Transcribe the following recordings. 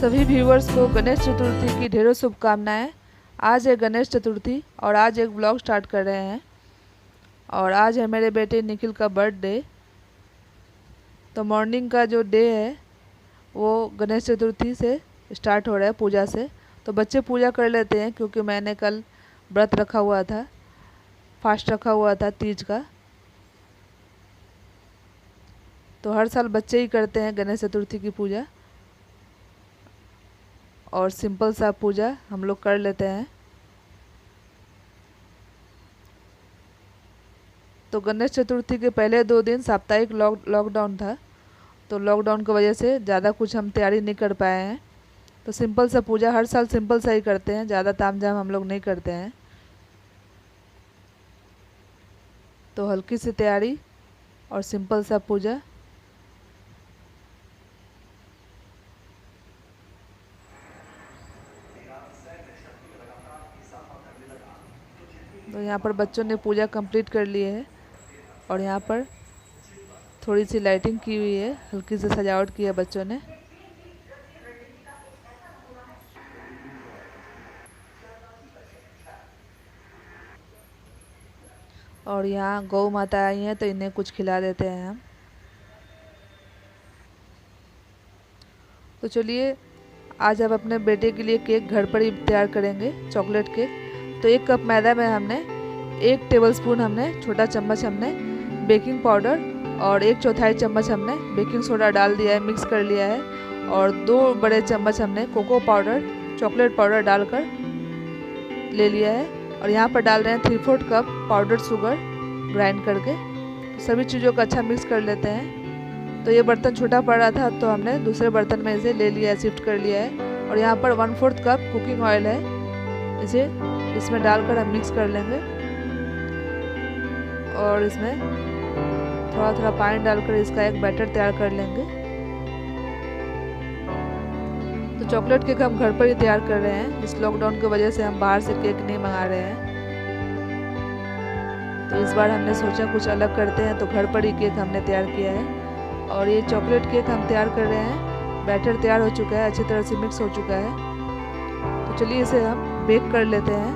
सभी व्यूवर्स को गणेश चतुर्थी की ढेरों शुभकामनाएं। आज है गणेश चतुर्थी और आज एक ब्लॉग स्टार्ट कर रहे हैं और आज है मेरे बेटे निखिल का बर्थडे। तो मॉर्निंग का जो डे है वो गणेश चतुर्थी से स्टार्ट हो रहा है, पूजा से। तो बच्चे पूजा कर लेते हैं क्योंकि मैंने कल व्रत रखा हुआ था, फास्ट रखा हुआ था तीज का। तो हर साल बच्चे ही करते हैं गणेश चतुर्थी की पूजा और सिंपल सा पूजा हम लोग कर लेते हैं। तो गणेश चतुर्थी के पहले 2 दिन साप्ताहिक लॉकडाउन था, तो लॉकडाउन की वजह से ज़्यादा कुछ हम तैयारी नहीं कर पाए हैं। तो सिंपल सा पूजा हर साल सिंपल सा ही करते हैं, ज़्यादा तामझाम हम लोग नहीं करते हैं। तो हल्की सी तैयारी और सिंपल सा पूजा। तो यहाँ पर बच्चों ने पूजा कंप्लीट कर ली है और यहाँ पर थोड़ी सी लाइटिंग की हुई है, हल्की सी सजावट की है बच्चों ने। और यहाँ गौ माता आई हैं तो इन्हें कुछ खिला देते हैं हम। तो चलिए आज हम अपने बेटे के लिए केक घर पर ही तैयार करेंगे, चॉकलेट केक। तो 1 कप मैदा में हमने 1 टेबलस्पून हमने छोटा चम्मच हमने बेकिंग पाउडर और 1/4 चम्मच हमने बेकिंग सोडा डाल दिया है, मिक्स कर लिया है। और 2 बड़े चम्मच हमने कोको पाउडर, चॉकलेट पाउडर डालकर ले लिया है। और यहाँ पर डाल रहे हैं 3/4 कप पाउडर शुगर ग्राइंड करके। तो सभी चीज़ों को अच्छा मिक्स कर लेते हैं। तो ये बर्तन छोटा पड़ रहा था तो हमने दूसरे बर्तन में इसे ले लिया है, शिफ्ट कर लिया है। और यहाँ पर 1/4 कप कुकिंग ऑयल है, इसे इसमें डालकर हम मिक्स कर लेंगे। और इसमें थोड़ा थोड़ा पानी डालकर इसका एक बैटर तैयार कर लेंगे। तो चॉकलेट केक हम घर पर ही तैयार कर रहे हैं, इस लॉकडाउन की वजह से हम बाहर से केक नहीं मंगा रहे हैं। तो इस बार हमने सोचा कुछ अलग करते हैं, तो घर पर ही केक हमने तैयार किया है। और ये चॉकलेट केक हम तैयार कर रहे हैं, बैटर तैयार हो चुका है, अच्छी तरह से मिक्स हो चुका है। तो चलिए इसे हम बेक कर लेते हैं।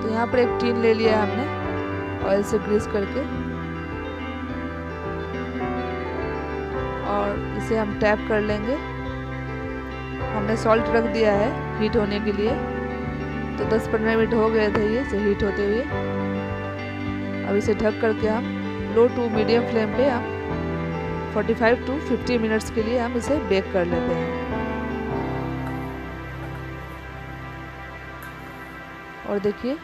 तो यहाँ पर एक टीन ले लिया है हमने ऑयल से ग्रीस करके और इसे हम टैप कर लेंगे। हमने सॉल्ट रख दिया है हीट होने के लिए। तो 10-15 मिनट हो गए थे ये से हीट होते हुए। अब इसे ढक करके हम लो टू मीडियम फ्लेम पे हम 45 to 50 मिनट्स के लिए हम इसे बेक कर लेते हैं। और देखिए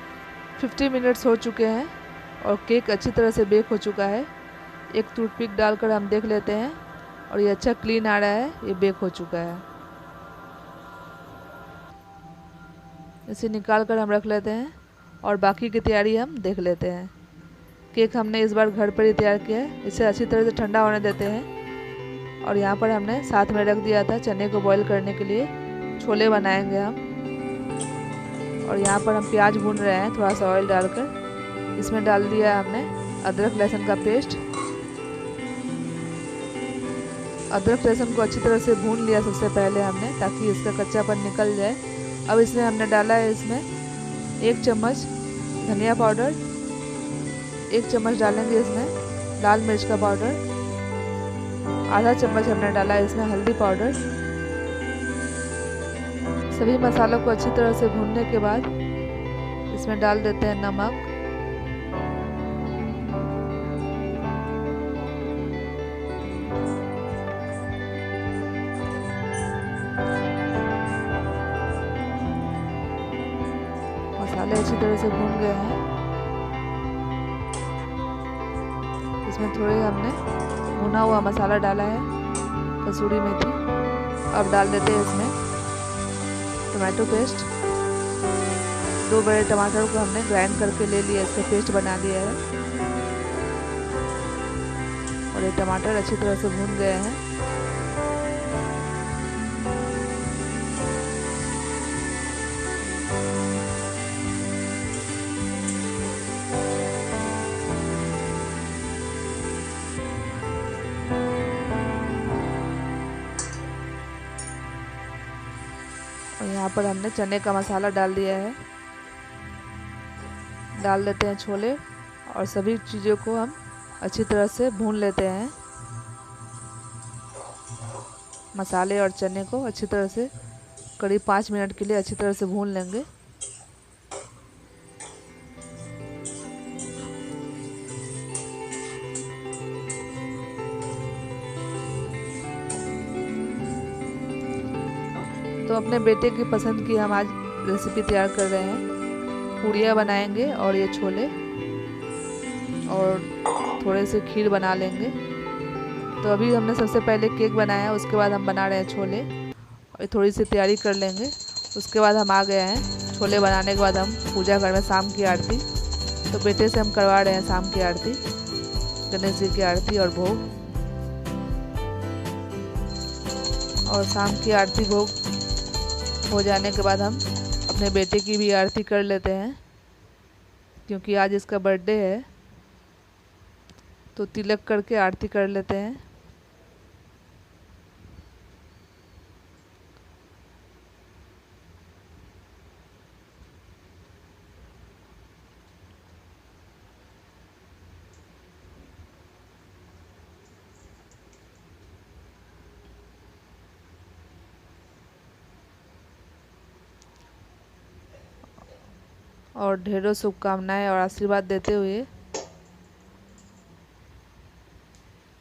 50 मिनट्स हो चुके हैं और केक अच्छी तरह से बेक हो चुका है। एक टूथपिक डालकर हम देख लेते हैं और ये अच्छा क्लीन आ रहा है, ये बेक हो चुका है। इसे निकाल कर हम रख लेते हैं और बाकी की तैयारी हम देख लेते हैं। केक हमने इस बार घर पर ही तैयार किया है, इसे अच्छी तरह से ठंडा होने देते हैं। और यहाँ पर हमने साथ में रख दिया था चने को बॉईल करने के लिए, छोले बनाएंगे हम। और यहाँ पर हम प्याज भून रहे हैं थोड़ा सा ऑयल डालकर। इसमें डाल दिया हमने अदरक लहसुन का पेस्ट। अदरक लहसुन को अच्छी तरह से भून लिया सबसे पहले हमने, ताकि इसका कच्चापन निकल जाए। अब इसमें हमने डाला है इसमें 1 चम्मच धनिया पाउडर, 1 चम्मच डालेंगे इसमें लाल मिर्च का पाउडर, आधा चम्मच हमने डाला है इसमें हल्दी पाउडर। सभी मसालों को अच्छी तरह से भूनने के बाद इसमें डाल देते हैं नमक। मसाले अच्छी तरह से भून गए हैं। इसमें थोड़ी हमने भुना हुआ मसाला डाला है, कसूरी मेथी। अब डाल देते हैं इसमें टमाटो पेस्ट। 2 बड़े टमाटर को हमने ग्राइंड करके ले लिया, इसका पेस्ट बना लिया है। और ये टमाटर अच्छी तरह से भून गए हैं। पर हमने चने का मसाला डाल दिया है। डाल देते हैं छोले और सभी चीज़ों को हम अच्छी तरह से भून लेते हैं। मसाले और चने को अच्छी तरह से करीब 5 मिनट के लिए अच्छी तरह से भून लेंगे। तो अपने बेटे की पसंद की हम आज रेसिपी तैयार कर रहे हैं। पूड़ियाँ बनाएंगे और ये छोले और थोड़े से खीर बना लेंगे। तो अभी हमने सबसे पहले केक बनाया, उसके बाद हम बना रहे हैं छोले और थोड़ी सी तैयारी कर लेंगे। उसके बाद हम आ गए हैं। छोले बनाने के बाद हम पूजा घर में शाम की आरती, तो बेटे से हम करवा रहे हैं शाम की आरती, गणेश जी की आरती और भोग। और शाम की आरती भोग हो जाने के बाद हम अपने बेटे की भी आरती कर लेते हैं, क्योंकि आज इसका बर्थडे है। तो तिलक करके आरती कर लेते हैं। और ढेरों शुभकामनाएं और आशीर्वाद देते हुए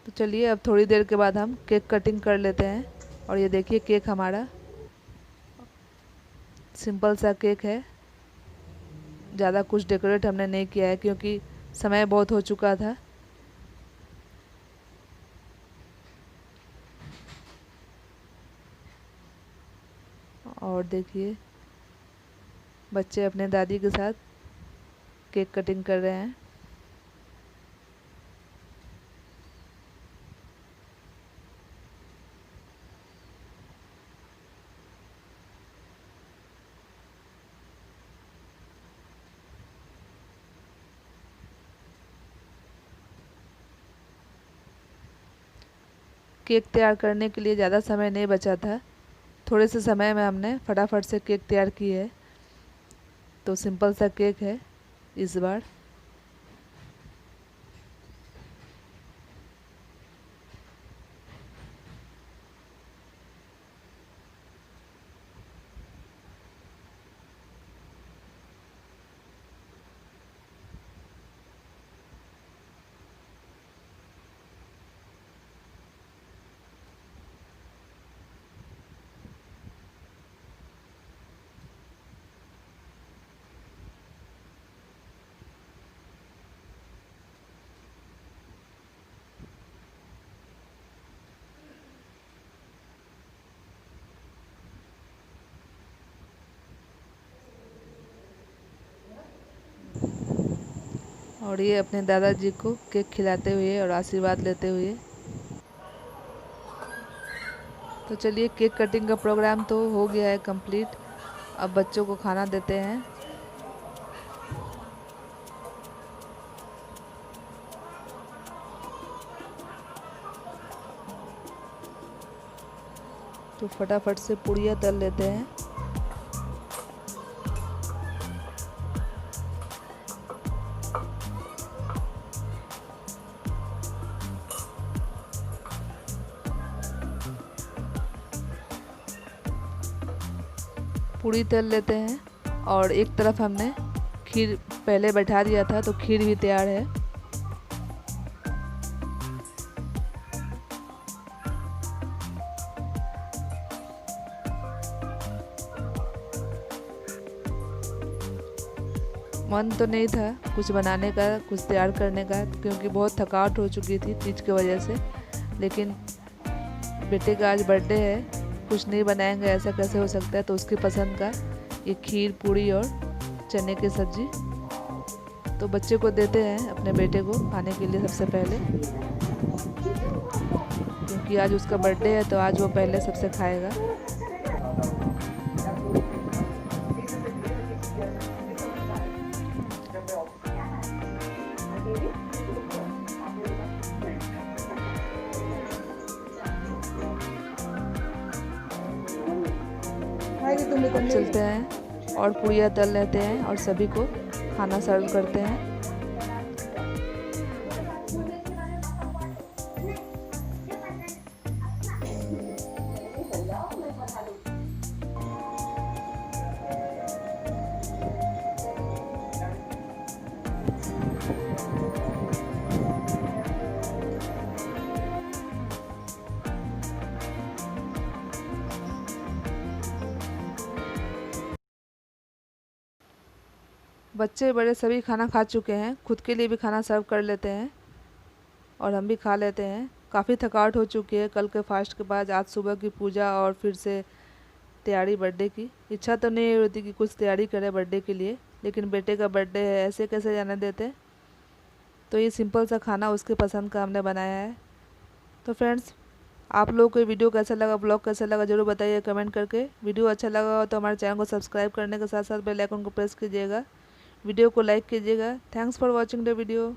तो चलिए अब थोड़ी देर के बाद हम केक कटिंग कर लेते हैं। और ये देखिए केक हमारा सिंपल सा केक है, ज़्यादा कुछ डेकोरेट हमने नहीं किया है क्योंकि समय बहुत हो चुका था। और देखिए बच्चे अपने दादी के साथ केक कटिंग कर रहे हैं। केक तैयार करने के लिए ज़्यादा समय नहीं बचा था, थोड़े से समय में हमने फटाफट से केक तैयार की है। तो सिंपल सा केक है इस बार। और ये अपने दादाजी को केक खिलाते हुए और आशीर्वाद लेते हुए। तो चलिए केक कटिंग का प्रोग्राम तो हो गया है कंप्लीट। अब बच्चों को खाना देते हैं। तो फटाफट से पूड़ियाँ तल लेते हैं। पूड़ी तल लेते हैं और एक तरफ हमने खीर पहले बैठा दिया था, तो खीर भी तैयार है। मन तो नहीं था कुछ बनाने का, कुछ तैयार करने का, क्योंकि बहुत थकावट हो चुकी थी तीज की वजह से। लेकिन बेटे का आज बर्थडे है, कुछ नहीं बनाएंगे ऐसा कैसे हो सकता है। तो उसकी पसंद का ये खीर, पूड़ी और चने की सब्जी तो बच्चे को देते हैं, अपने बेटे को खाने के लिए सबसे पहले, क्योंकि आज उसका बर्थडे है तो आज वो पहले सबसे खाएगा। तुम्हें चलते हैं और पूड़ियाँ तल लेते हैं और सभी को खाना सर्व करते हैं। बच्चे बड़े सभी खाना खा चुके हैं, खुद के लिए भी खाना सर्व कर लेते हैं और हम भी खा लेते हैं। काफ़ी थकावट हो चुकी है कल के फास्ट के बाद, आज सुबह की पूजा और फिर से तैयारी बर्थडे की। इच्छा तो नहीं होती कि कुछ तैयारी करें बर्थडे के लिए, लेकिन बेटे का बर्थडे है, ऐसे कैसे जाने देते। तो ये सिंपल सा खाना उसके पसंद का हमने बनाया है। तो फ्रेंड्स, आप लोगों को वीडियो कैसा लगा, ब्लॉग कैसा लगा, ज़रूर बताइए कमेंट करके। वीडियो अच्छा लगा हो तो हमारे चैनल को सब्सक्राइब करने के साथ साथ बेल आइकन को प्रेस कीजिएगा। वीडियो को लाइक कीजिएगा। Thanks for watching the video.